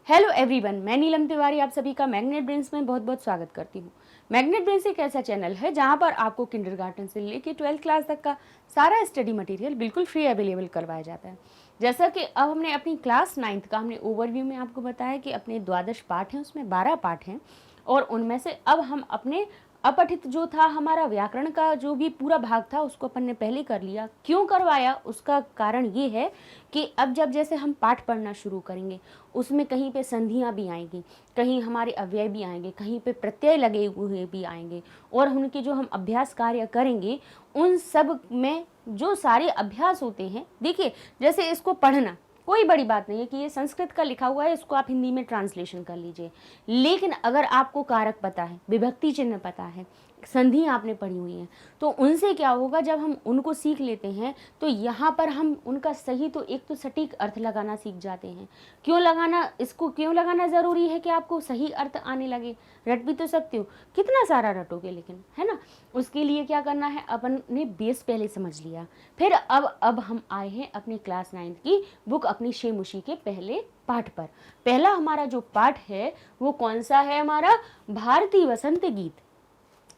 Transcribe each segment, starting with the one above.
Hello everyone, मैं नीलम तिवारी आप सभी का मैग्नेट ब्रेन्स में बहुत बहुत स्वागत करती हूँ। मैग्नेट ब्रेन्स एक ऐसा चैनल है जहाँ पर आपको किंडरगार्टन से लेकर 12th क्लास तक का सारा स्टडी मटेरियल बिल्कुल फ्री अवेलेबल करवाया जाता है। जैसा कि अब हमने अपनी क्लास 9th का हमने ओवरव्यू में आपको बताया कि अपने 12 पाठ हैं, उसमें 12 पाठ हैं और उनमें से अब हम अपने अपठित जो था हमारा व्याकरण का जो भी पूरा भाग था उसको अपन ने पहले कर लिया। क्यों करवाया, उसका कारण ये है कि अब जब जैसे हम पाठ पढ़ना शुरू करेंगे उसमें कहीं पे संधियाँ भी आएंगी, कहीं हमारे अव्यय भी आएंगे, कहीं पे प्रत्यय लगे हुए भी आएंगे और उनके जो हम अभ्यास कार्य करेंगे उन सब में जो सारे अभ्यास होते हैं, देखिए जैसे इसको पढ़ना कोई बड़ी बात नहीं है कि ये संस्कृत का लिखा हुआ है, इसको आप हिंदी में ट्रांसलेशन कर लीजिए। लेकिन अगर आपको कारक पता है, विभक्ति चिन्ह पता है, संधि आपने पढ़ी हुई है, तो उनसे क्या होगा, जब हम उनको सीख लेते हैं तो यहाँ पर हम उनका सही तो एक तो सटीक अर्थ लगाना सीख जाते हैं। क्यों लगाना, इसको क्यों लगाना ज़रूरी है कि आपको सही अर्थ आने लगे। रट भी तो सकते हो, कितना सारा रटोगे, लेकिन है ना, उसके लिए क्या करना है, अपन ने बेस पहले समझ लिया। फिर अब हम आए हैं अपनी क्लास 9th की बुक अपनी शेमुशी के पहले पाठ पर। पहला हमारा जो पाठ है वो कौन सा है, हमारा भारतीय वसंत गीत।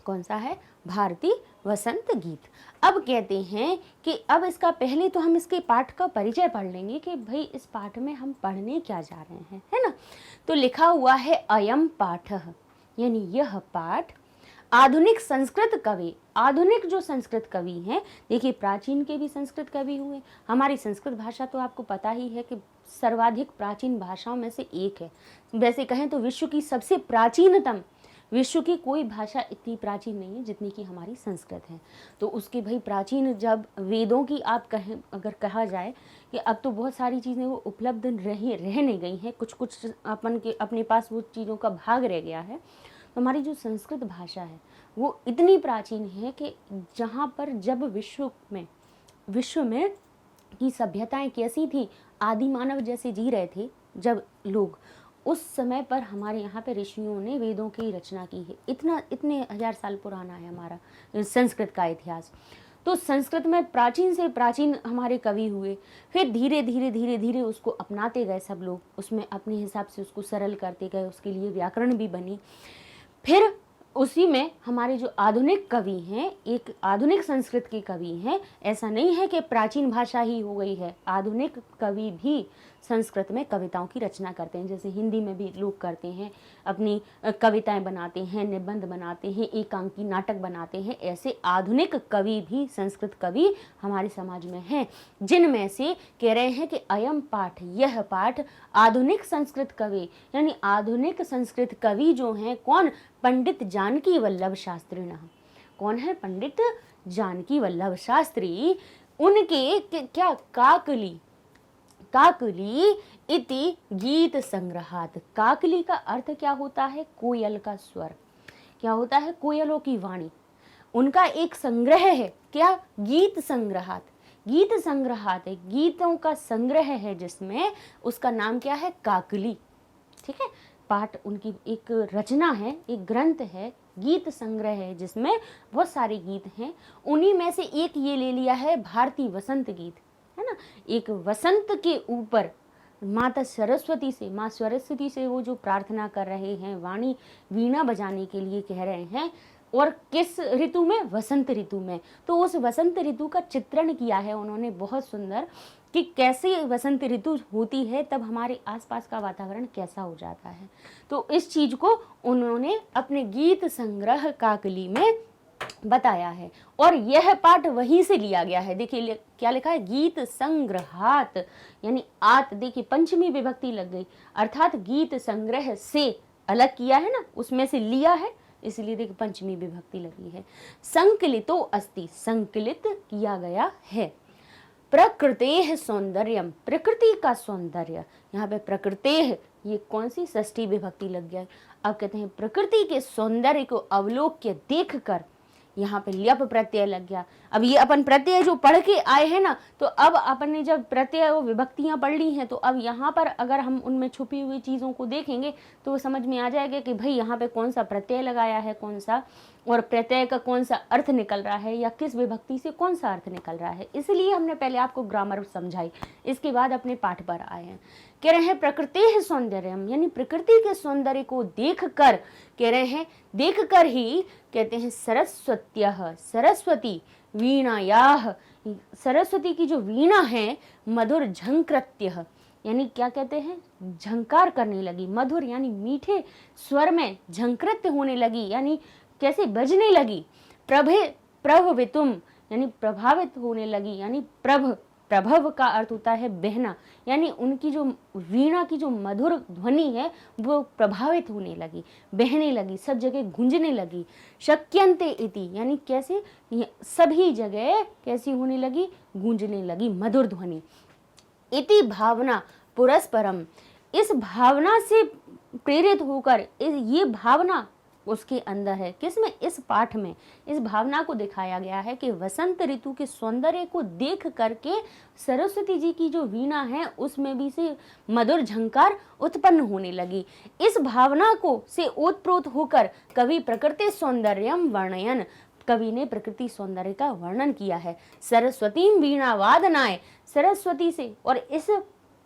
कौन सा है, भारतीय वसंत गीत। अब कहते हैं कि अब इसका पहले तो हम इसके पाठ का परिचय पढ़ लेंगे कि भाई इस पाठ में हम पढ़ने क्या जा रहे हैं, है ना। तो लिखा हुआ है अयम पाठः, यानी यह पाठ आधुनिक संस्कृत कवि, आधुनिक जो संस्कृत कवि हैं, देखिए प्राचीन के भी संस्कृत कवि हुए। हमारी संस्कृत भाषा तो आपको पता ही है कि सर्वाधिक प्राचीन भाषाओं में से एक है। वैसे कहें तो विश्व की सबसे प्राचीनतम, विश्व की कोई भाषा इतनी प्राचीन नहीं है जितनी कि हमारी संस्कृत है। तो उसकी भाई प्राचीन, जब वेदों की आप कहें, अगर कहा जाए कि अब तो बहुत सारी चीज़ें वो उपलब्ध रहने गई हैं, कुछ कुछ अपने पास वो चीज़ों का भाग रह गया है। तो हमारी जो संस्कृत भाषा है वो इतनी प्राचीन है कि जहाँ पर जब विश्व में की सभ्यताएं कैसी थी, आदि मानव जैसे जी रहे थे जब लोग, उस समय पर हमारे यहाँ पे ऋषियों ने वेदों की रचना की है। इतने हजार साल पुराना है हमारा संस्कृत का इतिहास। तो संस्कृत में प्राचीन से प्राचीन हमारे कवि हुए, फिर धीरे धीरे उसको अपनाते गए सब लोग, उसमें अपने हिसाब से उसको सरल करते गए, उसके लिए व्याकरण भी बनी। फिर उसी में हमारे जो आधुनिक कवि हैं, एक आधुनिक संस्कृत के कवि हैं। ऐसा नहीं है कि प्राचीन भाषा ही हो गई है, आधुनिक कवि भी संस्कृत में कविताओं की रचना करते हैं, जैसे हिंदी में भी लोग करते हैं, अपनी कविताएं बनाते हैं, निबंध बनाते हैं, एकांकी नाटक बनाते हैं। ऐसे आधुनिक कवि भी संस्कृत कवि हमारे समाज में हैं, जिनमें से कह रहे हैं कि अयम पाठ, यह पाठ आधुनिक संस्कृत कवि, यानी आधुनिक संस्कृत कवि जो हैं कौन, पंडित जानकी वल्लभ शास्त्री। कौन है, पंडित जानकी वल्लभ शास्त्री। उनके क्या, काकली इति गीत संग्रहात। काकली का अर्थ क्या होता है, कोयल का स्वर। क्या होता है, कोयलों की वाणी। उनका एक संग्रह है, क्या, गीत संग्रहात। गीत संग्रहात है, गीतों का संग्रह है जिसमें उसका नाम क्या है, काकली। ठीक है, पाठ उनकी एक रचना है, एक ग्रंथ है, गीत संग्रह है जिसमें बहुत सारे गीत हैं। उन्हीं में से एक ये ले लिया है भारतीय वसंत गीत, है ना। एक वसंत के ऊपर माता सरस्वती से, माँ सरस्वती से वो जो प्रार्थना कर रहे हैं, वाणी वीणा बजाने के लिए कह रहे हैं, और किस ऋतु में, वसंत ऋतु में। तो उस वसंत ऋतु का चित्रण किया है उन्होंने बहुत सुंदर, कि कैसे वसंत ऋतु होती है तब हमारे आसपास का वातावरण कैसा हो जाता है। तो इस चीज को उन्होंने अपने गीत संग्रह काकली में बताया है, और यह पाठ वहीं से लिया गया है। देखिए क्या लिखा है, गीत संग्रहात, यानी आत, देखिए पंचमी विभक्ति लग गई, अर्थात गीत संग्रह से अलग किया है ना, उसमें से लिया है, इसलिए देखिए पंचमी विभक्ति लगी है। संकलितो अस्ति, संकलित किया गया है। प्रकृतेः सौंदर्यम, प्रकृति का सौंदर्य। यहाँ पे प्रकृतेः, ये कौन सी षष्ठी विभक्ति लग गया। अब कहते हैं प्रकृति के सौंदर्य को अवलोक्य देखकर, यहाँ पे ल्यप प्रत्यय लग गया। अब ये अपन प्रत्यय जो पढ़ के आए हैं ना, तो अब अपन ने जब प्रत्यय और विभक्तियां पढ़ ली हैं, तो अब यहाँ पर अगर हम उनमें छुपी हुई चीज़ों को देखेंगे तो समझ में आ जाएगा कि भाई यहाँ पे कौन सा प्रत्यय लगाया है, कौन सा, और प्रत्यय का कौन सा अर्थ निकल रहा है, या किस विभक्ति से कौन सा अर्थ निकल रहा है। इसलिए हमने पहले आपको ग्रामर समझाई, इसके बाद अपने पाठ पर आए हैं। कह रहे हैं प्रकृति सौंदर्यम, यानी प्रकृति के सौंदर्य को देखकर, कह रहे हैं देखकर ही कहते हैं सरस्वत्यः, सरस्वती वीणायाः, सरस्वती की जो वीणा है मधुर झंकृत्यः, यानी क्या कहते हैं झंकार करने लगी, मधुर यानी मीठे स्वर में झंकृत्य होने लगी, यानी कैसे बजने लगी, प्रभवितुम यानी प्रभावित होने लगी, यानी प्रभव का अर्थ होता है बहना, यानी उनकी जो वीणा की जो मधुर ध्वनि है वो प्रभावित होने लगी, बहने लगी, सब जगह गूंजने लगी। शक्यंते इति, यानी कैसे सभी जगह कैसी होने लगी, गूंजने लगी मधुर ध्वनि। इति भावना पुरस्परम, इस भावना से प्रेरित होकर, ये भावना उसके अंदर है, किसमें, इस पाठ में इस भावना को दिखाया गया है कि वसंत ऋतु के सौंदर्य को देख करके सरस्वती जी की जो वीणा है उसमें भी से मधुर झंकार उत्पन्न होने लगी। इस भावना को से ओतप्रोत होकर कवि प्रकृति सौंदर्यम वर्णयन, कवि ने प्रकृति सौंदर्य का वर्णन किया है। सरस्वती वीणा वादनाय, सरस्वती से और इस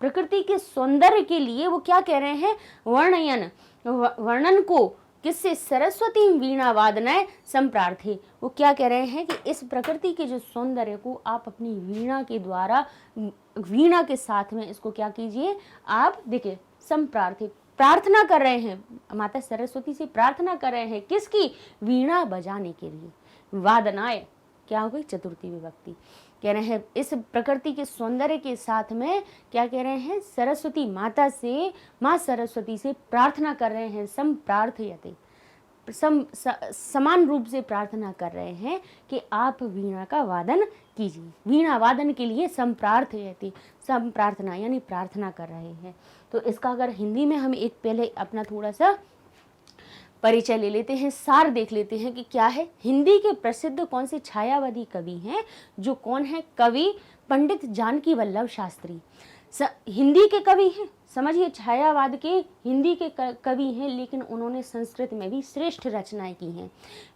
प्रकृति के सौंदर्य के लिए वो क्या कह रहे हैं, वर्णयन, वर्णन को किससे, सरस्वती वीणा वादनाय संप्रार्थे, वो क्या कह रहे हैं कि इस प्रकृति के जो सौंदर्य को आप अपनी वीणा के द्वारा, वीणा के साथ में इसको क्या कीजिए आप, देखिए संप्रार्थे, प्रार्थना कर रहे हैं, माता सरस्वती से प्रार्थना कर रहे हैं, किसकी, वीणा बजाने के लिए। वादनाय क्या हो गई, चतुर्थी विभक्ति, कह रहे हैं इस प्रकृति के सौंदर्य के साथ में क्या कह रहे हैं, सरस्वती माता से, माँ सरस्वती से प्रार्थना कर रहे हैं, संप्रार्थयते, समान रूप से प्रार्थना कर रहे हैं कि आप वीणा का वादन कीजिए, वीणा वादन के लिए संप्रार्थयते, संप्रार्थना यानी प्रार्थना कर रहे हैं। तो इसका अगर हिंदी में हम एक पहले अपना थोड़ा सा परिचय ले लेते हैं, सार देख लेते हैं कि क्या है। हिंदी के प्रसिद्ध कौन से छायावादी कवि हैं, जो कौन है, कवि पंडित जानकी वल्लभ शास्त्री हिंदी के कवि हैं। समझिए, छायावाद के हिंदी के कवि हैं, लेकिन उन्होंने संस्कृत में भी श्रेष्ठ रचनाएं की हैं।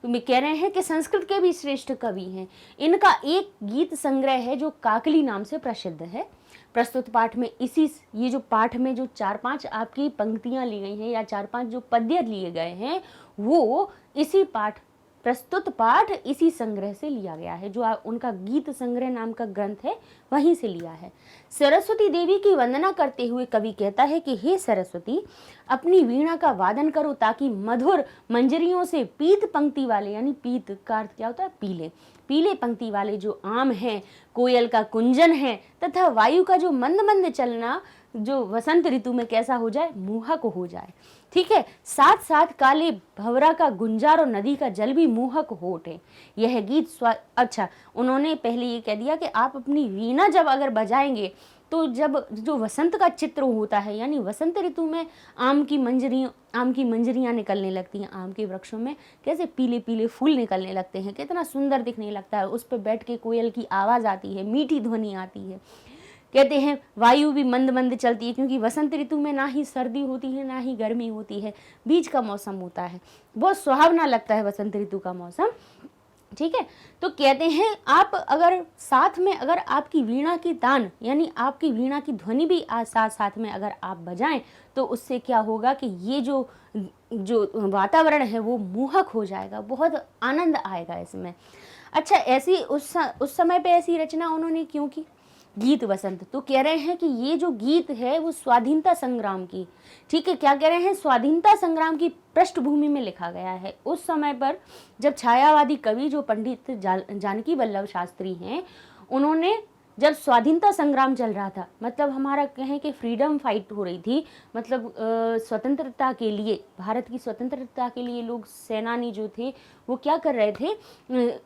तो कह रहे हैं कि संस्कृत के भी श्रेष्ठ कवि हैं। इनका एक गीत संग्रह है जो काकली नाम से प्रसिद्ध है। प्रस्तुत पाठ में इसी, ये जो पाठ में जो 4-5 आपकी पंक्तियां ली गई हैं या 4-5 जो पद्य लिए गए हैं, वो इसी पाठ, प्रस्तुत पाठ इसी संग्रह से लिया गया है, जो उनका गीत संग्रह नाम का ग्रंथ है, वहीं से लिया है। सरस्वती देवी की वंदना करते हुए कवि कहता है कि हे सरस्वती, अपनी वीणा का वादन करो ताकि मधुर मंजरियों से पीत पंक्ति वाले, यानी पीत का अर्थ क्या होता है, पीले, पीले पंक्ति वाले जो आम हैं, कोयल का कुंजन है तथा वायु का जो मंद मंद चलना जो वसंत ऋतु में कैसा हो जाए, मोहक हो जाए। ठीक है, साथ साथ काले भंवरा का गुंजार और नदी का जल भी मोहक हो उठे। यह गीत अच्छा, उन्होंने पहले ये कह दिया कि आप अपनी वीणा जब अगर बजाएंगे तो जब जो वसंत का चित्र होता है, यानी वसंत ऋतु में आम की मंजरियां निकलने लगती हैं, आम के वृक्षों में कैसे पीले पीले फूल निकलने लगते हैं, कितना सुंदर दिखने लगता है। उस पर बैठ के कोयल की आवाज़ आती है, मीठी ध्वनि आती है। कहते हैं वायु भी मंद मंद चलती है, क्योंकि वसंत ऋतु में ना ही सर्दी होती है ना ही गर्मी होती है, बीच का मौसम होता है, बहुत सुहावना लगता है वसंत ऋतु का मौसम। ठीक है, तो कहते हैं आप अगर साथ में अगर आपकी वीणा की तान, यानी आपकी वीणा की ध्वनि भी साथ साथ में अगर आप बजाएं, तो उससे क्या होगा कि ये जो वातावरण है वो मोहक हो जाएगा, बहुत आनंद आएगा इसमें। अच्छा, ऐसी उस समय पे ऐसी रचना उन्होंने क्यों की, गीत वसंत, तो कह रहे हैं कि ये जो गीत है वो स्वाधीनता संग्राम की, ठीक है, क्या कह रहे हैं, स्वाधीनता संग्राम की पृष्ठभूमि में लिखा गया है। उस समय पर जब छायावादी कवि जो पंडित जानकी वल्लभ शास्त्री हैं, उन्होंने जब स्वाधीनता संग्राम चल रहा था, मतलब हमारा कहें कि फ्रीडम फाइट हो रही थी, मतलब स्वतंत्रता के लिए, भारत की स्वतंत्रता के लिए लोग सेनानी जो थे वो क्या कर रहे थे,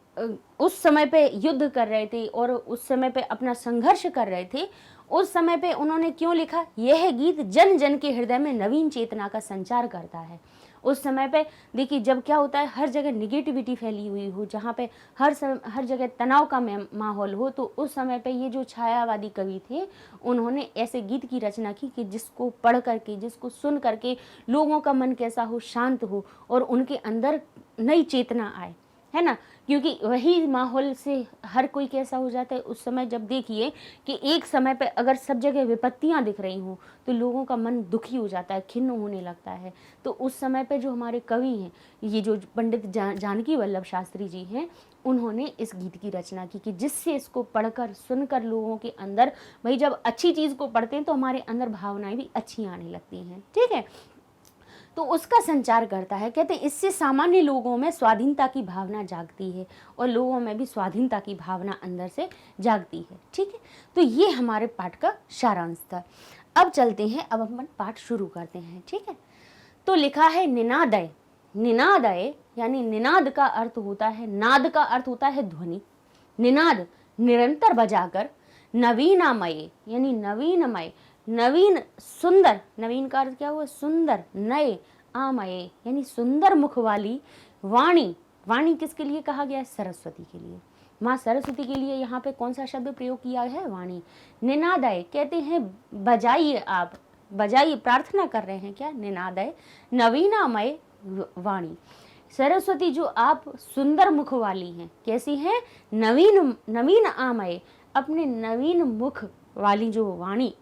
उस समय पे युद्ध कर रहे थे और उस समय पे अपना संघर्ष कर रहे थे। उस समय पे उन्होंने क्यों लिखा, यह गीत जन जन के हृदय में नवीन चेतना का संचार करता है। उस समय पे देखिए, जब क्या होता है, हर जगह निगेटिविटी फैली हुई हो, जहाँ पे हर जगह तनाव का माहौल हो, तो उस समय पे ये जो छायावादी कवि थे, उन्होंने ऐसे गीत की रचना की कि जिसको पढ़ करके, जिसको सुन करके लोगों का मन कैसा हो, शांत हो और उनके अंदर नई चेतना आए, है ना, क्योंकि वही माहौल से हर कोई कैसा हो जाता है उस समय। जब देखिए कि एक समय पे अगर सब जगह विपत्तियां दिख रही हों तो लोगों का मन दुखी हो जाता है, खिन्न होने लगता है। तो उस समय पे जो हमारे कवि हैं, ये जो पंडित जानकी वल्लभ शास्त्री जी हैं, उन्होंने इस गीत की रचना की कि जिससे इसको पढ़कर सुनकर लोगों के अंदर, भाई जब अच्छी चीज़ को पढ़ते हैं तो हमारे अंदर भावनाएं भी अच्छी आने लगती हैं, ठीक है, तो उसका संचार करता है। कहते हैं इससे सामान्य लोगों में स्वाधीनता की भावना जागती है और लोगों में भी स्वाधीनता की भावना अंदर से जागती है, ठीक है। तो ये हमारे पाठ का सारांश था। अब चलते हैं, अब हम पाठ शुरू करते हैं, ठीक है। तो लिखा है निनादय। निनादय यानी निनाद का अर्थ होता है, नाद का अर्थ होता है ध्वनि। निनाद निरंतर बजाकर, नवीनामय यानी नवीनमय, नवीन सुंदर, नवीन का अर्थ क्या हुआ, सुंदर, नए, आमय यानी सुंदर मुख वाली वाणी। वाणी किसके लिए कहा गया है, सरस्वती के लिए, माँ सरस्वती के लिए यहाँ पे कौन सा शब्द प्रयोग किया है, वाणी। निनादय कहते हैं बजाइए, आप बजाइए, प्रार्थना कर रहे हैं क्या, निनादय नवीनामय वाणी। सरस्वती जो आप सुंदर मुख वाली हैं, कैसी हैं, नवीन आमय, अपने नवीन मुख वाली जो वाणी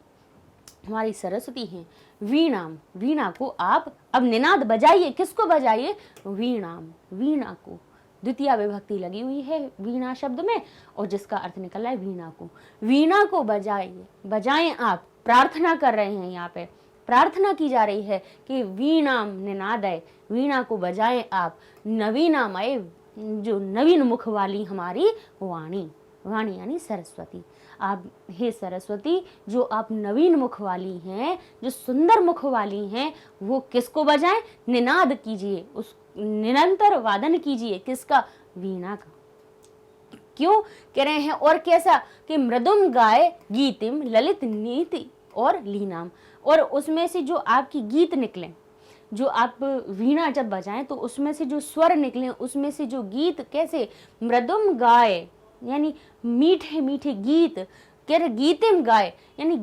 हमारी सरस्वती हैं। वीणाम, वीणा को आप अब निनाद बजाइए, किसको बजाइए, वीणाम, वीणा को, द्वितीय विभक्ति लगी हुई है वीणा शब्द में और जिसका अर्थ निकला है वीणा को। वीणा को बजाइए, बजाएं आप, प्रार्थना कर रहे हैं, यहाँ पे प्रार्थना की जा रही है कि वीणाम निनादय, वीणा को बजाएं आप, नवीनामय जो नवीन मुख वाली हमारी वाणी। वाणी यानी सरस्वती। आप हे सरस्वती जो आप नवीन मुख वाली हैं, जो सुंदर मुख वाली हैं, वो किसको बजाएं, निनाद कीजिए, उस निरंतर वादन कीजिए, किसका, वीणा का। क्यों कह रहे हैं, और कैसा कि मृदुम गाय गीतिम ललित नीति और लीनाम, और उसमें से जो आपकी गीत निकले, जो आप वीणा जब बजाएं तो उसमें से जो स्वर निकले, उसमें से जो गीत कैसे, मृदुम गाय यानी मीठे मीठे गीत, कह रहे गीतिम गाय यानी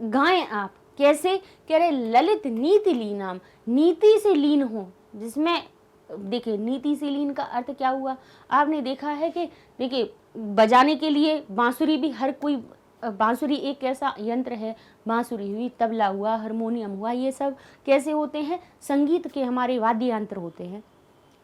गाएं आप, कैसे, कह रहे ललित नीति लीनाम, नीति से लीन हो, जिसमें देखिए नीति से लीन का अर्थ क्या हुआ, आपने देखा है कि देखिए बजाने के लिए बांसुरी भी हर कोई, बांसुरी एक ऐसा यंत्र है, बांसुरी हुई, तबला हुआ, हारमोनियम हुआ, ये सब कैसे होते हैं, संगीत के हमारे वाद्य यंत्र होते हैं,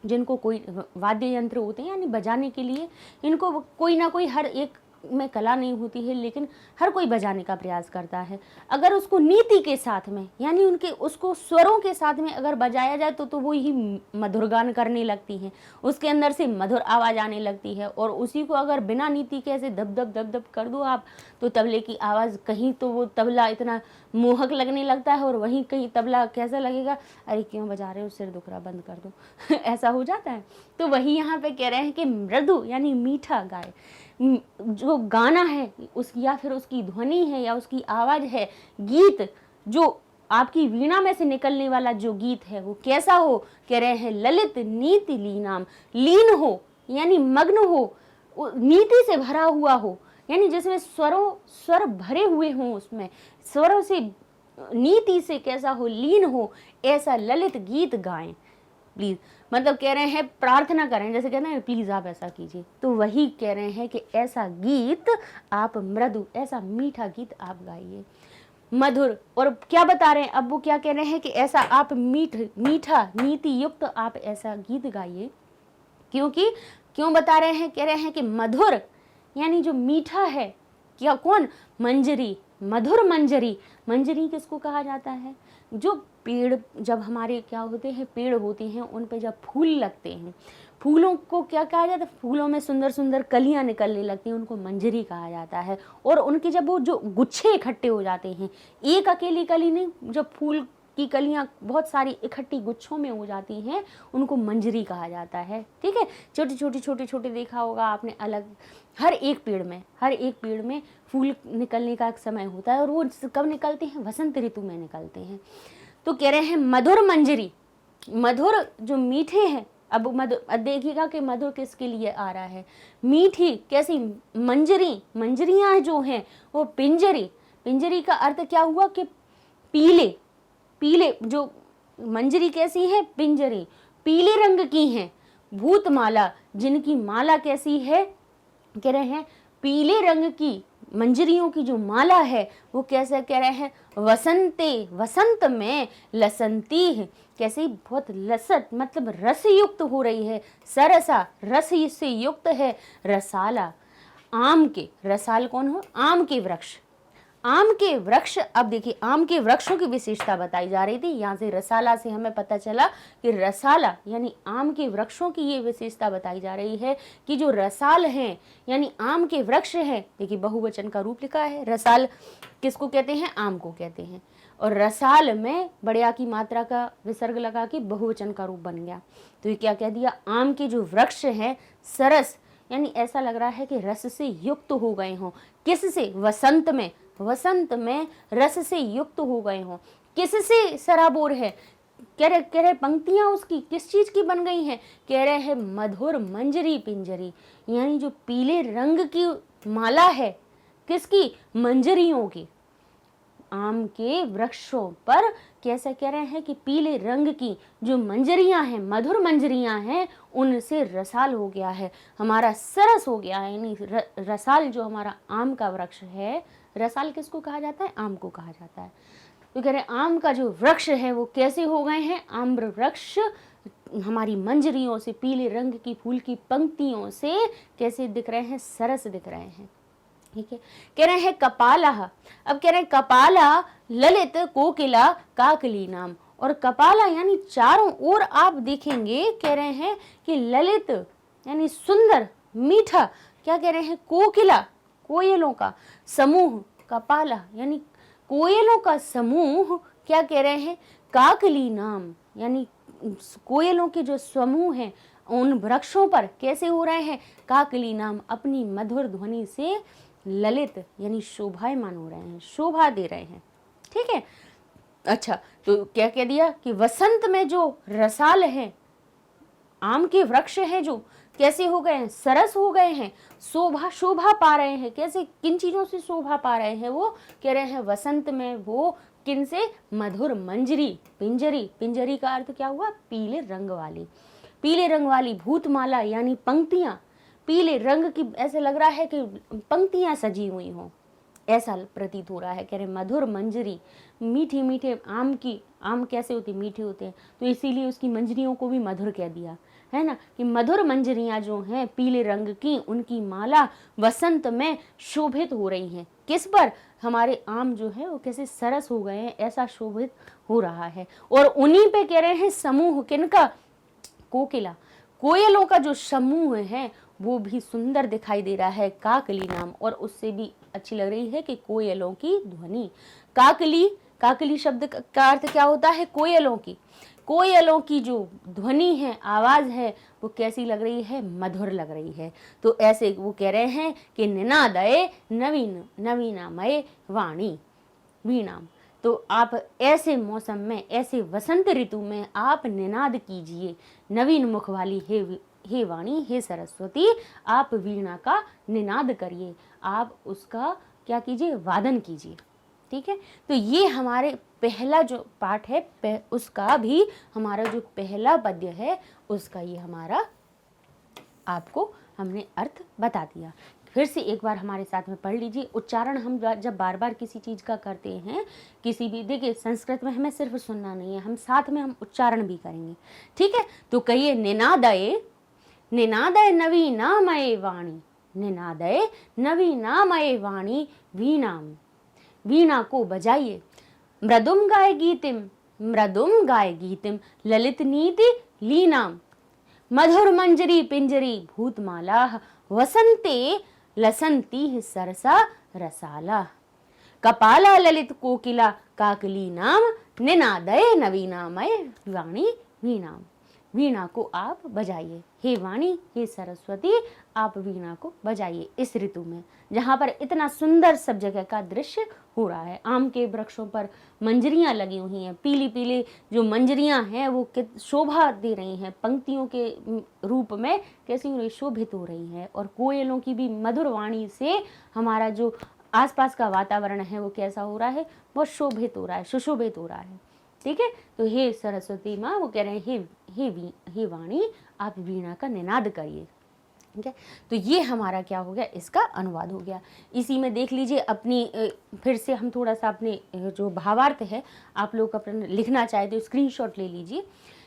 जिनको कोई वाद्य यंत्र होते हैं यानी बजाने के लिए, इनको कोई ना कोई, हर एक में कला नहीं होती है लेकिन हर कोई बजाने का प्रयास करता है। अगर उसको नीति के साथ में यानी उनके उसको स्वरों के साथ में अगर बजाया जाए तो वो ही मधुर गान करने लगती हैं, उसके अंदर से मधुर आवाज़ आने लगती है। और उसी को अगर बिना नीति के ऐसे दब दब दब दब कर दो आप तो तबले की आवाज़, कहीं तो वो तबला इतना मोहक लगने लगता है और वहीं कहीं तबला कैसा लगेगा, अरे क्यों बजा रहे हो, सिर दुख रहा, बंद कर दो ऐसा हो जाता है। तो वही यहाँ पे कह रहे हैं कि मृदु यानी मीठा गाय, जो गाना है उस या फिर उसकी ध्वनि है या उसकी आवाज़ है, गीत जो आपकी वीणा में से निकलने वाला जो गीत है वो कैसा हो, कह रहे हैं ललित नीति लीनाम, लीन हो यानी मग्न हो, नीति से भरा हुआ हो, यानी जिसमें स्वर भरे हुए हों, उसमें स्वरों से, नीति से कैसा हो, लीन हो, ऐसा ललित गीत गाएं प्लीज। मतलब कह रहे हैं प्रार्थना करें, जैसे कहते हैं प्लीज आप ऐसा कीजिए, तो वही कह रहे हैं कि ऐसा गीत आप मृदु, ऐसा मीठा गीत आप गाइए, मधुर। और क्या बता रहे हैं अब, वो क्या कह रहे हैं कि ऐसा आप मीठा नीति युक्त आप ऐसा गीत गाइए। क्योंकि क्यों बता रहे हैं, कह रहे हैं कि मधुर यानी जो मीठा है, क्या, कौन, मंजरी, मधुर मंजरी। मंजरी किसको कहा जाता है, जो पेड़ जब हमारे क्या होते हैं, पेड़ होते हैं, उन पे जब फूल लगते हैं, फूलों को क्या कहा जाता है, फूलों में सुंदर सुंदर कलियां निकलने लगती हैं, उनको मंजरी कहा जाता है। और उनके जब वो जो गुच्छे इकट्ठे हो जाते हैं, एक अकेली कली नहीं, जब फूल की कलियां बहुत सारी इकट्ठी गुच्छों में हो जाती हैं, उनको मंजरी कहा जाता है, ठीक है। छोटे छोटे देखा होगा आपने, अलग हर एक पेड़ में फूल निकलने का एक समय होता है और वो कब निकलते हैं, वसंत ऋतु में निकलते हैं। तो कह रहे हैं मधुर मंजरी, मधुर जो मीठे हैं। अब मधुर देखिएगा कि मधुर किसके लिए आ रहा है, मीठी कैसी, मंजरी, मंजरियाँ जो हैं वो पिंजरी, पिंजरी का अर्थ क्या हुआ कि पीले, पीले जो मंजरी कैसी है, पिंजरी पीले रंग की हैं, भूतमाला, जिनकी माला कैसी है, कह रहे हैं पीले रंग की मंजरियों की जो माला है वो कैसे कह रहे हैं, वसंते, वसंत में, लसंती है, कैसी बहुत लसत मतलब रस युक्त हो रही है, सरसा रस से युक्त है, रसाला, आम के, रसाल कौन हो, आम के वृक्ष, आम के वृक्ष। अब देखिए आम के वृक्षों की विशेषता बताई जा रही थी, यहाँ से रसाला से हमें पता चला कि रसाला यानी आम के वृक्षों की ये विशेषता बताई जा रही है कि जो रसाल हैं यानी आम के वृक्ष हैं, देखिए बहुवचन का रूप लिखा है, रसाल किसको कहते हैं, आम को कहते हैं, और रसाल में बड़े की मात्रा का विसर्ग लगा के बहुवचन का रूप बन गया। तो ये क्या कह दिया, आम के जो वृक्ष हैं सरस यानी ऐसा लग रहा है कि रस से युक्त हो गए हों, किससे, वसंत में, वसंत में रस से युक्त हो गए हों, किससे सराबोर है, कह रहे पंक्तियां उसकी किस चीज की बन गई हैं, कह रहे हैं मधुर मंजरी पिंजरी, यानी जो पीले रंग की माला है, किसकी, मंजरियों की, आम के वृक्षों पर कैसे कह रहे हैं कि पीले रंग की जो मंजरियां हैं, मधुर मंजरियां हैं, उनसे रसाल हो गया है, हमारा सरस हो गया है, यानी रसाल जो हमारा आम का वृक्ष है, रसाल किसको कहा जाता है, आम को कहा जाता है। तो कह रहे हैं आम का जो वृक्ष है वो कैसे हो गए हैं, आम वृक्ष हमारी मंजरियों से, पीले रंग की फूल की पंक्तियों से कैसे दिख रहे हैं, सरस दिख रहे हैं। ठीक है, कह रहे हैं कपाला, अब कह रहे हैं कपाला ललित कोकिला काकली नाम, और कपाला यानी चारों ओर आप देखेंगे कह रहे हैं कि ललित यानी सुंदर, मीठा, क्या कह रहे हैं, कोकिला कोयलों का समूह, कपाला यानी कोयलों का समूह, क्या कह रहे हैं, काकली नाम यानी कोयलों के जो समूह हैं उन वृक्षों पर कैसे हो रहे हैं, काकली नाम, अपनी मधुर ध्वनि से ललित यानी शोभायमान हो रहे हैं, शोभा दे रहे हैं। ठीक है, अच्छा तो क्या कह दिया कि वसंत में जो रसाल हैं, आम के वृक्ष हैं, जो कैसे हो गए हैं, सरस हो गए हैं, शोभा, शोभा पा रहे हैं, कैसे, किन चीजों से शोभा पा रहे हैं, वो कह रहे हैं वसंत में, वो किन से, मधुर मंजरी पिंजरी, पिंजरी का अर्थ क्या हुआ, पीले रंग वाली, पीले रंग वाली, भूतमाला यानी पंक्तियां, पीले रंग की, ऐसे लग रहा है कि पंक्तियां सजी हुई हों, ऐसा प्रतीत हो रहा है। कह रहे मधुर मंजरी, मीठी मीठे आम की, आम कैसे होते, मीठे होते हैं, तो इसीलिए उसकी मंजरियों को भी मधुर कह दिया है ना, कि मधुर मंजरियां जो हैं पीले रंग की, उनकी माला वसंत में शोभित हो रही हैं, किस पर, हमारे आम जो है वो कैसे सरस हो गए हैं, ऐसा शोभित हो रहा है। और उन्हीं पे कह रहे हैं समूह, किनका, कोकिला, कोयलों का जो समूह है वो भी सुंदर दिखाई दे रहा है, काकली नाम, और उससे भी अच्छी लग रही है कि कोयलों की ध्वनि, काकली, काकली शब्द का अर्थ क्या होता है, कोयलों की, कोयलों की जो ध्वनि है, आवाज है, वो कैसी लग रही है, मधुर लग रही है। तो ऐसे वो कह रहे हैं कि निनादय नवीन नवीनामय वाणी वीणाम, तो आप ऐसे मौसम में, ऐसे वसंत ऋतु में आप निनाद कीजिए, नवीन मुख वाली हे वाणी, हे सरस्वती, आप वीणा का निनाद करिए, आप उसका क्या कीजिए, वादन कीजिए। ठीक है, तो ये हमारे पहला जो पाठ है उसका भी, हमारा जो पहला पद्य है उसका ये हमारा आपको हमने अर्थ बता दिया। फिर से एक बार हमारे साथ में पढ़ लीजिए। उच्चारण हम जब बार बार किसी चीज़ का करते हैं, किसी भी, देखिए संस्कृत में हमें सिर्फ सुनना नहीं है, हम साथ में हम उच्चारण भी करेंगे। ठीक है, तो कहिए निनादय, निनादय नवीनामय वाणी, निनादय नवीनामय वाणी वीणाम, वीणा को बजाइए, मृदुम गाय गीतिम, मृदुम गाय गीतिम, ललित नीति लीनाम, मधुर मंजरी पिंजरी भूतमाला, वसंते लसंती सरसा रसाला, कपाला ललित कोकिला काकली नाम, निनादय नवीनामय वाणी वीणाम, वीणा को आप बजाइए, हे वाणी, हे सरस्वती, आप वीणा को बजाइए इस ऋतु में, जहाँ पर इतना सुंदर सब जगह का दृश्य हो रहा है। आम के वृक्षों पर मंजरियाँ लगी हुई हैं, पीली पीली जो मंजरियाँ हैं वो शोभा दे रही हैं, पंक्तियों के रूप में कैसी हो रही, शोभित हो रही हैं, और कोयलों की भी मधुर वाणी से हमारा जो आसपास का वातावरण है वो कैसा हो रहा है, बहुत शोभित हो रहा है, सुशोभित हो रहा है। ठीक है। तो हे सरस्वती माँ, वो कह रहे हैं हे वाणी, आप वीणा का निनाद करिए। ठीक है, तो ये हमारा क्या हो गया, इसका अनुवाद हो गया। इसी में देख लीजिए अपनी फिर से हम थोड़ा सा अपने जो भावार्थ है आप लोग अपना लिखना चाहे तो स्क्रीनशॉट ले लीजिए।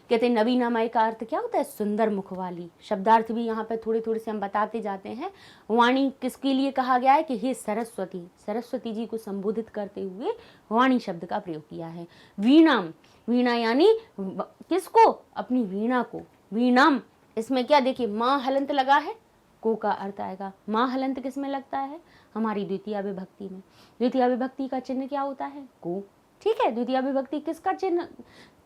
कहते हैं नवीनामय का अर्थ क्या होता है, सुंदर मुख वाली। शब्दार्थ भी यहाँ पे थोड़े थोड़े से हम बताते जाते हैं। वाणी किसके लिए कहा गया है कि हे सरस्वती, सरस्वती जी को संबोधित करते हुए वाणी शब्द का प्रयोग किया है। वीणाम, वीणा यानी किसको, अपनी वीणा को। वीणाम, इसमें क्या देखिए माँ हलंत लगा है, को का अर्थ आएगा। माँ हलंत किस में लगता है, हमारी द्वितीय विभक्ति में। द्वितीय विभक्ति का चिन्ह क्या होता है, को। ठीक है, द्वितीय विभक्ति किसका चिन्ह,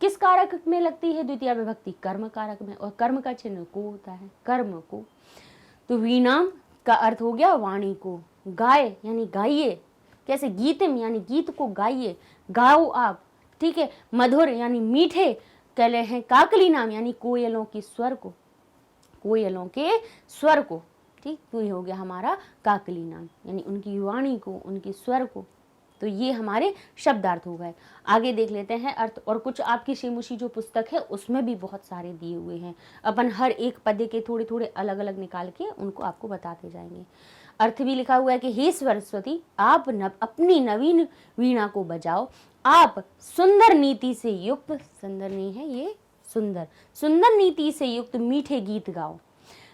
किस कारक में लगती है, द्वितीय विभक्ति कर्म कारक में, और कर्म का चिन्ह को होता है, कर्म को। तो वीणाम का अर्थ हो गया वाणी को। गाय यानी गाइए, कैसे, गीतम यानी गीत को गाइए, गाओ आप। ठीक है, मधुर यानी मीठे, कह रहे हैं काकली नाम यानी कोयलों की स्वर को, कोयलों के स्वर को। ठीक, तो ये हो गया हमारा काकली नाम यानी उनकी वाणी को, उनके स्वर को। तो ये हमारे शब्दार्थ हो गए। आगे देख लेते हैं अर्थ, और कुछ आपकी शेमुशी जो पुस्तक है उसमें भी बहुत सारे दिए हुए हैं। अपन हर एक पद्य के थोड़े थोड़े अलग अलग निकाल के उनको आपको बताते जाएंगे। अर्थ भी लिखा हुआ है कि हे सरस्वती, आप अपनी नवीन वीणा को बजाओ, आप सुंदर नीति से युक्त, सुंदर नहीं है ये, सुंदर, सुंदर नीति से युक्त मीठे गीत गाओ।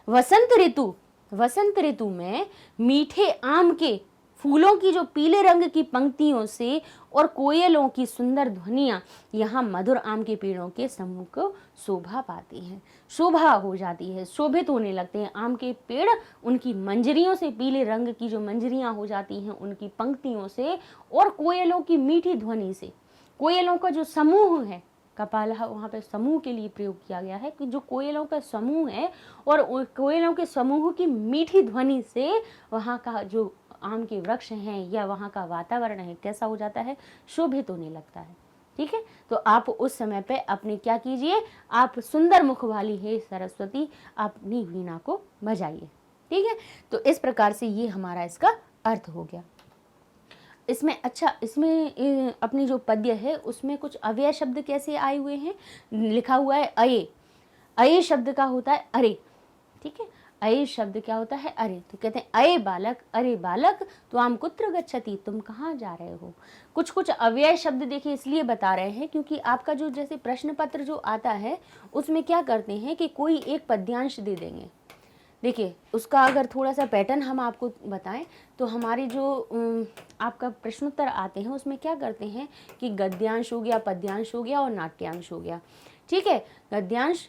वसंत ऋतु, वसंत ऋतु में मीठे आम के फूलों की जो पीले रंग की पंक्तियों से और कोयलों की सुंदर ध्वनियां यहाँ मधुर आम के पेड़ों के समूह को शोभा पाती हैं, शोभा हो जाती है, शोभित होने लगते हैं आम के पेड़ उनकी मंजरियों से, पीले रंग की जो मंजरियां हो जाती हैं उनकी पंक्तियों से और कोयलों की मीठी ध्वनि से। कोयलों का जो समूह है, कपालह वहाँ पे समूह के लिए प्रयोग किया गया है कि जो कोयलों का समूह है और कोयलों के समूह की मीठी ध्वनि से वहाँ का जो आम के वृक्ष हैं या वहाँ का वातावरण है कैसा हो जाता है, शोभित होने लगता है। ठीक है, तो आप उस समय पे अपने क्या कीजिए, आप सुंदर मुख वाली है सरस्वती, अपनी वीणा को बजाइए। ठीक है, तो इस प्रकार से ये हमारा इसका अर्थ हो गया। इसमें अच्छा, इसमें अपनी जो पद्य है उसमें कुछ अव्यय शब्द कैसे आए हुए हैं, लिखा हुआ है अये, अये शब्द का होता है अरे। ठीक है, अये शब्द क्या होता है, अरे। तो कहते हैं अये बालक, अरे बालक त्वाम कुत्र गच्छति, तुम कहाँ जा रहे हो। कुछ कुछ अव्यय शब्द देखिए इसलिए बता रहे हैं क्योंकि आपका जो जैसे प्रश्न पत्र जो आता है उसमें क्या करते हैं कि कोई एक पद्यांश दे देंगे। देखिए उसका अगर थोड़ा सा पैटर्न हम आपको बताएं तो हमारे जो आपका प्रश्नोत्तर आते हैं उसमें क्या करते हैं कि गद्यांश हो गया, पद्यांश हो गया और नाट्यांश हो गया। ठीक है, गद्यांश,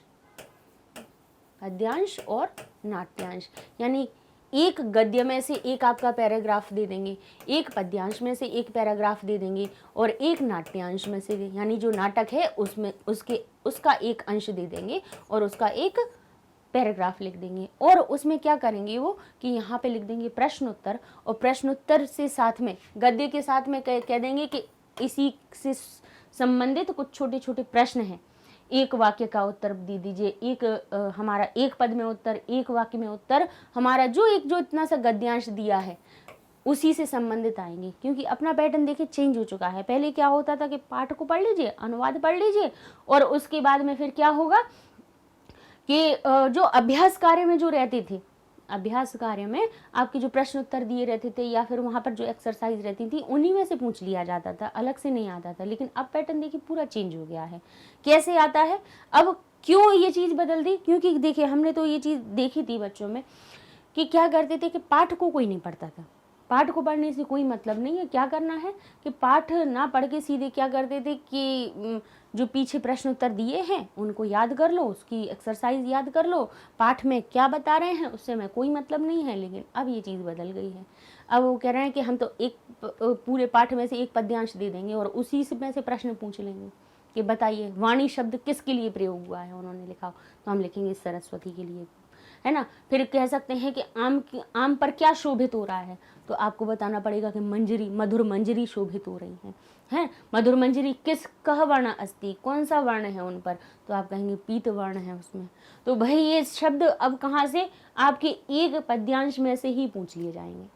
पद्यांश और नाट्यांश, यानी एक गद्य में से एक आपका पैराग्राफ दे देंगे, एक पद्यांश में से एक पैराग्राफ दे देंगे और एक नाट्यांश में से, यानी जो नाटक है उसमें उसका एक अंश दे देंगे और उसका एक पैराग्राफ लिख देंगे। और उसमें क्या करेंगे वो कि यहाँ पे लिख देंगे प्रश्नोत्तर, और प्रश्नोत्तर से साथ में गद्य के साथ में कह देंगे कि इसी से संबंधित कुछ छोटे छोटे प्रश्न हैं, एक वाक्य का उत्तर दे दीजिए, एक हमारा एक पद में उत्तर, एक वाक्य में उत्तर, हमारा जो इतना सा गद्यांश दिया है उसी से संबंधित आएंगे। क्योंकि अपना पैटर्न देखिए चेंज हो चुका है। पहले क्या होता था कि पाठ को पढ़ लीजिए, अनुवाद पढ़ लीजिए और उसके बाद में फिर क्या होगा कि जो अभ्यास कार्य में जो रहते थे, अभ्यास कार्य में आपके जो प्रश्न उत्तर दिए रहते थे या फिर वहाँ पर जो एक्सरसाइज रहती थी उन्हीं में से पूछ लिया जाता था, अलग से नहीं आता था। लेकिन अब पैटर्न देखिए पूरा चेंज हो गया है। कैसे आता है, अब क्यों ये चीज़ बदल दी, क्योंकि देखिए हमने तो ये चीज़ देखी थी बच्चों में कि क्या करते थे कि पाठ को कोई नहीं पढ़ता था। पाठ को पढ़ने से कोई मतलब नहीं है, क्या करना है कि पाठ ना पढ़ के सीधे क्या करते थे कि जो पीछे प्रश्न उत्तर दिए हैं उनको याद कर लो, उसकी एक्सरसाइज याद कर लो, पाठ में क्या बता रहे हैं उससे मैं कोई मतलब नहीं है। लेकिन अब ये चीज़ बदल गई है। अब वो कह रहे हैं कि हम तो एक पूरे पाठ में से एक पद्यांश दे देंगे और उसी में से प्रश्न पूछ लेंगे कि बताइए वाणी शब्द किसके लिए प्रयोग हुआ है, उन्होंने लिखा तो हम लिखेंगे सरस्वती के लिए, है ना। फिर कह सकते हैं कि आम पर क्या शोभित हो रहा है, तो आपको बताना पड़ेगा कि मंजरी, मधुर मंजरी शोभित हो रही है। मधुर मंजरी किस कह वर्ण अस्ति, कौन सा वर्ण है उन पर, तो आप कहेंगे पीत वर्ण है उसमें। तो भाई ये शब्द अब कहाँ से, आपके एक पद्यांश में से ही पूछ लिए जाएंगे।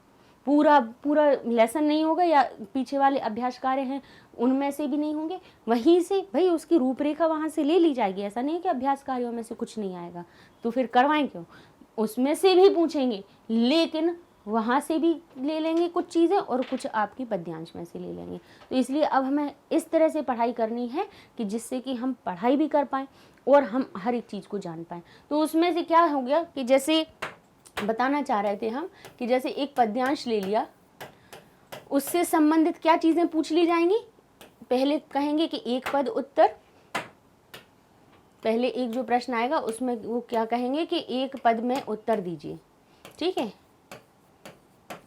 पूरा पूरा लेसन नहीं होगा या पीछे वाले अभ्यास कार्य हैं उनमें से भी नहीं होंगे, वहीं से भाई उसकी रूपरेखा वहाँ से ले ली जाएगी। ऐसा नहीं है कि अभ्यास कार्यों में से कुछ नहीं आएगा, तो फिर करवाएं क्यों, उसमें से भी पूछेंगे, लेकिन वहाँ से भी ले लेंगे कुछ चीज़ें और कुछ आपकी पद्यांश में से ले लेंगे। तो इसलिए अब हमें इस तरह से पढ़ाई करनी है कि जिससे कि हम पढ़ाई भी कर पाएँ और हम हर एक चीज़ को जान पाएँ। तो उसमें से क्या हो गया कि जैसे बताना चाह रहे थे हम कि जैसे एक पद्यांश ले लिया, उससे संबंधित क्या चीज़ें पूछ ली जाएंगी। पहले कहेंगे कि एक पद उत्तर, पहले एक जो प्रश्न आएगा उसमें वो क्या कहेंगे कि एक पद में उत्तर दीजिए, ठीक है,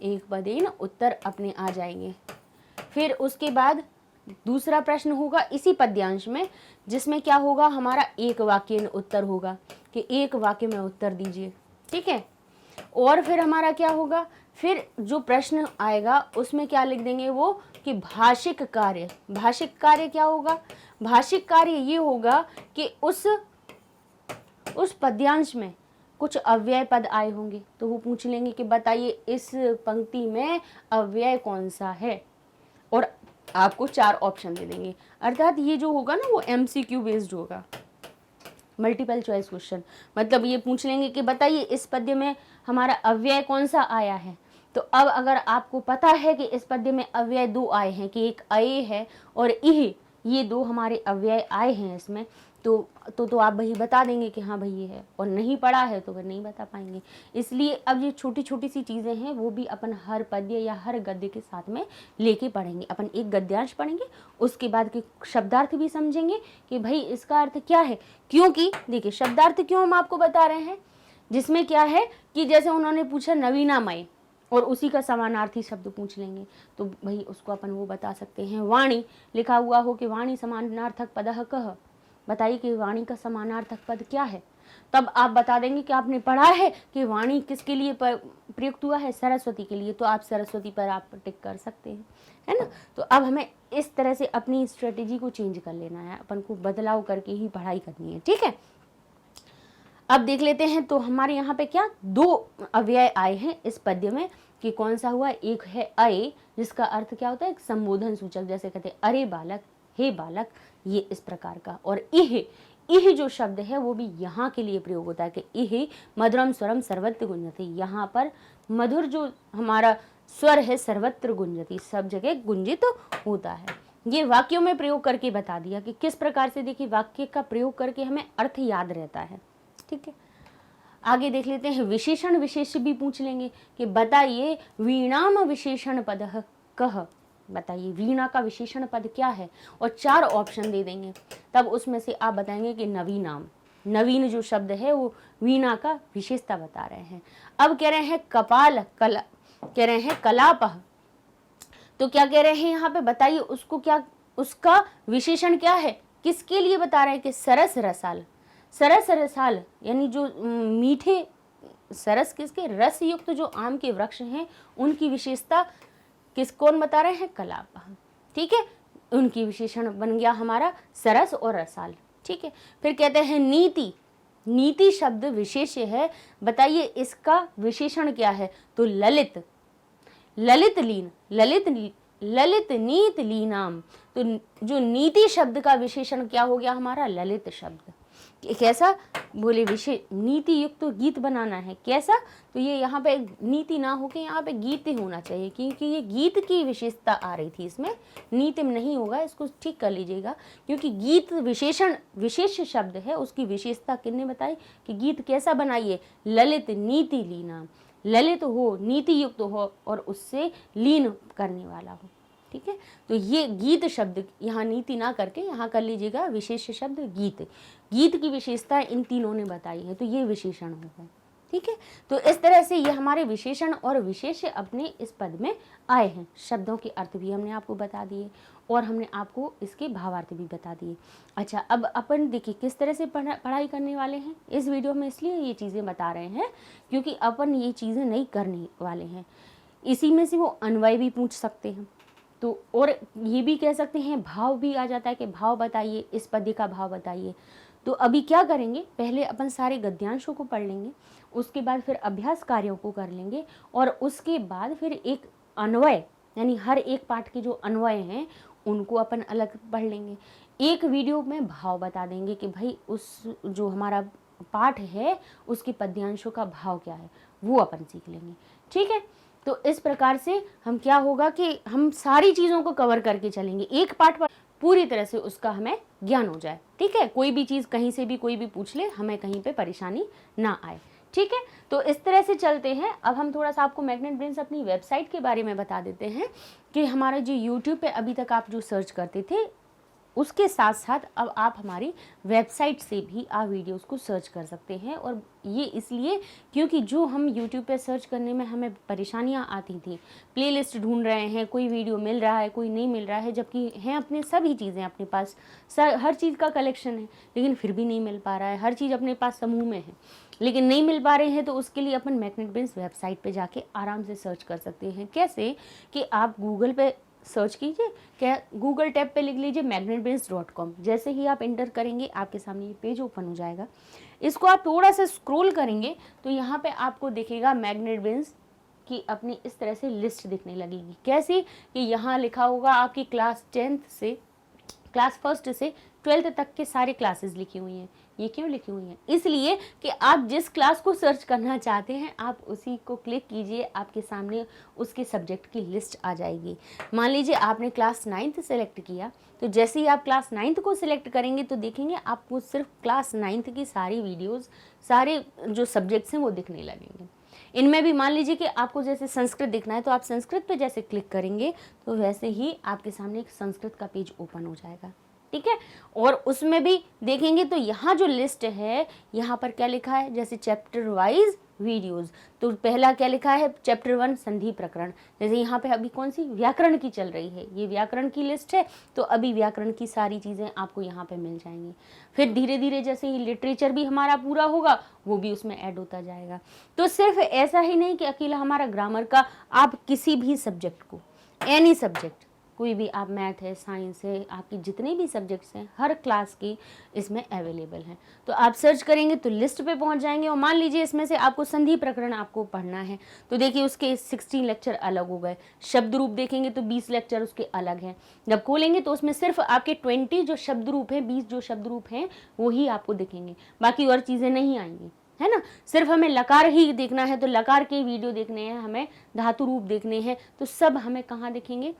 एक पद ही ना उत्तर अपने आ जाएंगे। फिर उसके बाद दूसरा प्रश्न होगा इसी पद्यांश में, जिसमें क्या होगा, हमारा एक वाक्य में उत्तर होगा कि एक वाक्य में उत्तर दीजिए, ठीक है। और फिर हमारा क्या होगा, फिर जो प्रश्न आएगा उसमें क्या लिख देंगे वो कि भाषिक कार्य। भाषिक कार्य क्या होगा, भाषिक कार्य ये होगा कि उस पद्यांश में कुछ अव्यय पद आए होंगे, तो वो पूछ लेंगे कि बताइए इस पंक्ति में अव्यय कौन सा है, और आपको 4 ऑप्शन दे देंगे। अर्थात ये जो होगा ना वो MCQ बेस्ड होगा, मल्टीपल चॉइस क्वेश्चन। मतलब ये पूछ लेंगे कि बताइए इस पद्य में हमारा अव्यय कौन सा आया है। तो अब अगर आपको पता है कि इस पद्य में अव्यय 2 आए हैं, कि एक अये है और इह, ये 2 हमारे अव्यय आए हैं इसमें, तो आप वही बता देंगे कि हाँ भाई ये है, और नहीं पढ़ा है तो फिर नहीं बता पाएंगे। इसलिए अब ये छोटी छोटी सी चीज़ें हैं वो भी अपन हर पद्य या हर गद्य के साथ में लेके पढ़ेंगे। अपन एक गद्यांश पढ़ेंगे, उसके बाद के शब्दार्थ भी समझेंगे कि भाई इसका अर्थ क्या है। क्योंकि देखिए शब्दार्थ क्यों हम आपको बता रहे हैं, जिसमें क्या है कि जैसे उन्होंने पूछा नवीनामय और उसी का समानार्थी शब्द पूछ लेंगे, तो भाई उसको अपन वो बता सकते हैं। वाणी लिखा हुआ हो कि वाणी समानार्थक पदः कः, बताइए कि वाणी का समानार्थक पद क्या है। तब आप बता देंगे कि आपने पढ़ा है कि वाणी किसके लिए प्रयुक्त हुआ है, सरस्वती के लिए, तो आप सरस्वती पर आप टिक कर सकते हैं, है ना। तो अब हमें इस तरह से अपनी स्ट्रेटेजी को चेंज कर लेना है, अपन को बदलाव करके ही पढ़ाई करनी है, ठीक है। अब देख लेते हैं, तो हमारे यहाँ पे क्या 2 अव्यय आए हैं इस पद्य में, कि कौन सा हुआ, एक है अये, जिसका अर्थ क्या होता है, एक संबोधन सूचक, जैसे कहते हैं अरे बालक, हे बालक, ये इस प्रकार का। और इह जो शब्द है वो भी यहाँ के लिए प्रयोग होता है कि इह मधुरम स्वरम सर्वत्र गुंजति, यहाँ पर मधुर जो हमारा स्वर है सर्वत्र गुंजति, सब जगह गुंजित होता है। ये वाक्यों में प्रयोग करके बता दिया कि किस प्रकार से, देखिए वाक्य का प्रयोग करके हमें अर्थ याद रहता है, ठीक है। आगे देख लेते हैं, विशेषण विशेष्य भी पूछ लेंगे कि बताइए वीणाम विशेषण पदः कः, बताइए वीणा का विशेषण पद क्या है, और 4 ऑप्शन दे देंगे। तब उसमें से आप बताएंगे कि नवीनाम, नवीन जो शब्द है वो वीणा का विशेषता बता रहे हैं। अब कह रहे हैं कपाल कला, कह रहे हैं कलापह, तो क्या कह रहे हैं यहाँ पे, बताइए उसको क्या, उसका विशेषण क्या है, किसके लिए बता रहे हैं कि सरस रसाल। सरस रसाल यानी जो मीठे, सरस किसके, रस युक्त जो आम के वृक्ष हैं उनकी विशेषता कौन बता रहे हैं, कलाप, ठीक है। उनकी विशेषण बन गया हमारा सरस और रसाल, ठीक है। फिर कहते हैं नीति, नीति शब्द विशेष्य है, बताइए इसका विशेषण क्या है, तो ललित, ललित लीन, ललित नीत लीनाम, तो जो नीति शब्द का विशेषण क्या हो गया हमारा, ललित शब्द। कैसा बोले, विशेष नीति युक्त तो गीत बनाना है, कैसा, तो ये यहाँ पे नीति ना होके यहाँ पे गीत ही होना चाहिए, क्योंकि ये गीत की विशेषता आ रही थी, इसमें नीति में नहीं होगा, इसको ठीक कर लीजिएगा। क्योंकि गीत विशेषण विशेष शब्द है, उसकी विशेषता किसने बताई कि गीत कैसा बनाइए, ललित नीति लीना, ललित हो, नीति युक्त हो और उससे लीन करने वाला हो, ठीक है। तो ये गीत शब्द यहाँ नीति ना करके यहाँ कर लीजिएगा विशेष शब्द गीत, गीत की विशेषता इन तीनों ने बताई है, तो ये विशेषण होगा, ठीक है। तो इस तरह से ये हमारे विशेषण और विशेष्य अपने इस पद में आए हैं। शब्दों के अर्थ भी हमने आपको बता दिए और हमने आपको इसके भावार्थ भी बता दिए। अच्छा, अब अपन देखिए किस तरह से पढ़ाई करने वाले हैं इस वीडियो में, इसलिए ये चीज़ें बता रहे हैं क्योंकि अपन ये चीज़ें नहीं करने वाले हैं। इसी में से वो अन्वय भी पूछ सकते हैं, तो और ये भी कह सकते हैं, भाव भी आ जाता है कि भाव बताइए, इस पद्य का भाव बताइए। तो अभी क्या करेंगे, पहले अपन सारे गद्यांशों को पढ़ लेंगे, उसके बाद फिर अभ्यास कार्यों को कर लेंगे, और उसके बाद फिर एक अन्वय, यानी हर एक पाठ के जो अन्वय हैं उनको अपन अलग पढ़ लेंगे। एक वीडियो में भाव बता देंगे कि भाई उस जो हमारा पाठ है उसके पद्यांशों का भाव क्या है, वो अपन सीख लेंगे। ठीक है, तो इस प्रकार से हम क्या होगा कि हम सारी चीज़ों को कवर करके चलेंगे, एक पाठ पर पूरी तरह से उसका हमें ज्ञान हो जाए। ठीक है, कोई भी चीज़ कहीं से भी कोई भी पूछ ले, हमें कहीं पे परेशानी ना आए। ठीक है, तो इस तरह से चलते हैं। अब हम थोड़ा सा आपको मैग्नेट ब्रेन्स अपनी वेबसाइट के बारे में बता देते हैं कि हमारा जो यूट्यूब पे अभी तक आप जो सर्च करते थे, उसके साथ साथ अब आप हमारी वेबसाइट से भी आप वीडियोस को सर्च कर सकते हैं। और ये इसलिए क्योंकि जो हम यूट्यूब पे सर्च करने में हमें परेशानियां आती थी, प्लेलिस्ट ढूंढ रहे हैं, कोई वीडियो मिल रहा है, कोई नहीं मिल रहा है, जबकि हैं अपने सभी चीज़ें अपने पास, हर चीज़ का कलेक्शन है, लेकिन फिर भी नहीं मिल पा रहा है। हर चीज़ अपने पास समूह में है लेकिन नहीं मिल पा रहे हैं, तो उसके लिए अपन मैग्नेट ब्रेन्स वेबसाइट पे जाके आराम से सर्च कर सकते हैं। कैसे कि आप गूगल पे सर्च कीजिए, क्या गूगल टैब पे लिख लीजिए magnetbrains.com। जैसे ही आप इंटर करेंगे आपके सामने ये पेज ओपन हो जाएगा। इसको आप थोड़ा सा स्क्रॉल करेंगे तो यहाँ पे आपको दिखेगा मैग्नेट ब्रेन्स की अपनी इस तरह से लिस्ट दिखने लगेगी। कैसी कि यहाँ लिखा होगा आपकी क्लास 10th से क्लास 1st से 12th तक के सारे क्लासेस लिखी हुई हैं। ये क्यों लिखी हुई हैं? इसलिए कि आप जिस क्लास को सर्च करना चाहते हैं आप उसी को क्लिक कीजिए, आपके सामने उसके सब्जेक्ट की लिस्ट आ जाएगी। मान लीजिए आपने क्लास 9th सेलेक्ट किया, तो जैसे ही आप क्लास 9th को सिलेक्ट करेंगे तो देखेंगे आपको सिर्फ क्लास 9th की सारी वीडियोज़, सारे जो सब्जेक्ट्स हैं वो दिखने लगेंगे। इनमें भी मान लीजिए कि आपको जैसे संस्कृत दिखना है तो आप संस्कृत पे जैसे क्लिक करेंगे तो वैसे ही आपके सामने एक संस्कृत का पेज ओपन हो जाएगा। ठीक है, और उसमें भी देखेंगे तो यहाँ जो लिस्ट है, यहाँ पर क्या लिखा है, जैसे चैप्टर वाइज वीडियोस, तो पहला क्या लिखा है, चैप्टर 1 संधि प्रकरण। जैसे यहाँ पे अभी कौन सी व्याकरण की चल रही है, ये व्याकरण की लिस्ट है, तो अभी व्याकरण की सारी चीज़ें आपको यहाँ पे मिल जाएंगी। फिर धीरे धीरे जैसे ही लिटरेचर भी हमारा पूरा होगा वो भी उसमें ऐड होता जाएगा। तो सिर्फ ऐसा ही नहीं कि अकेला हमारा ग्रामर का, आप किसी भी सब्जेक्ट को, एनी सब्जेक्ट, कोई भी, आप मैथ है, साइंस है, आपकी जितने भी सब्जेक्ट्स हैं हर क्लास की इसमें अवेलेबल हैं। तो आप सर्च करेंगे तो लिस्ट पे पहुंच जाएंगे। और मान लीजिए इसमें से आपको संधि प्रकरण आपको पढ़ना है तो देखिए उसके 16 लेक्चर अलग हो गए। शब्द रूप देखेंगे तो 20 लेक्चर उसके अलग हैं। जब खोलेंगे तो उसमें सिर्फ आपके 20 जो शब्द रूप हैं, 20 जो शब्द रूप हैं वही आपको दिखेंगे, बाकी और चीज़ें नहीं आएंगी, है ना। सिर्फ हमें लकार ही देखना है तो लकार के वीडियो देखने हैं, हमें धातु रूप देखने हैं, तो सब हमें कहाँ दिखेंगे,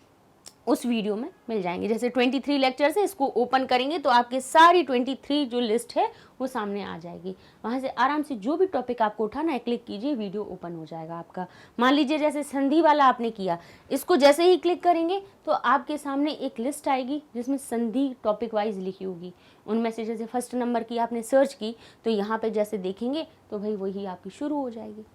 उस वीडियो में मिल जाएंगे। जैसे 23 लेक्चर्स है, इसको ओपन करेंगे तो आपके सारी 23 जो लिस्ट है वो सामने आ जाएगी। वहाँ से आराम से जो भी टॉपिक आपको उठाना है क्लिक कीजिए, वीडियो ओपन हो जाएगा आपका। मान लीजिए जैसे संधि वाला आपने किया, इसको जैसे ही क्लिक करेंगे तो आपके सामने एक लिस्ट आएगी जिसमें संधि टॉपिक वाइज लिखी होगी। उनमें से जैसे फर्स्ट नंबर की आपने सर्च की तो यहाँ पर जैसे देखेंगे तो भाई वही आपकी शुरू हो जाएगी,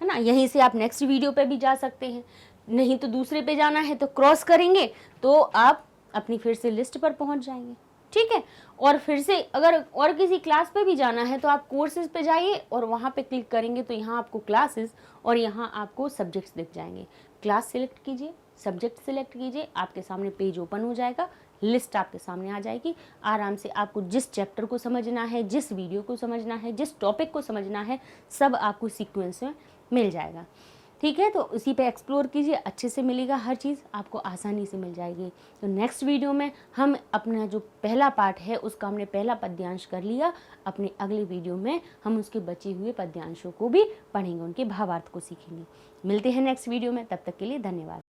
है ना। यहीं से आप नेक्स्ट वीडियो पे भी जा सकते हैं, नहीं तो दूसरे पे जाना है तो क्रॉस करेंगे तो आप अपनी फिर से लिस्ट पर पहुंच जाएंगे। ठीक है, और फिर से अगर और किसी क्लास पे भी जाना है तो आप कोर्सेज पे जाइए और वहाँ पे क्लिक करेंगे तो यहाँ आपको क्लासेस और यहाँ आपको सब्जेक्ट्स दिख जाएंगे। क्लास सिलेक्ट कीजिए, सब्जेक्ट सिलेक्ट कीजिए, आपके सामने पेज ओपन हो जाएगा, लिस्ट आपके सामने आ जाएगी। आराम से आपको जिस चैप्टर को समझना है, जिस वीडियो को समझना है, जिस टॉपिक को समझना है, सब आपको सीक्वेंस में मिल जाएगा। ठीक है, तो उसी पे एक्सप्लोर कीजिए, अच्छे से मिलेगा, हर चीज़ आपको आसानी से मिल जाएगी। तो नेक्स्ट वीडियो में हम अपना जो पहला पार्ट है उसका हमने पहला पद्यांश कर लिया, अपने अगले वीडियो में हम उसके बचे हुए पद्यांशों को भी पढ़ेंगे, उनके भावार्थ को सीखेंगे। मिलते हैं नेक्स्ट वीडियो में, तब तक के लिए धन्यवाद।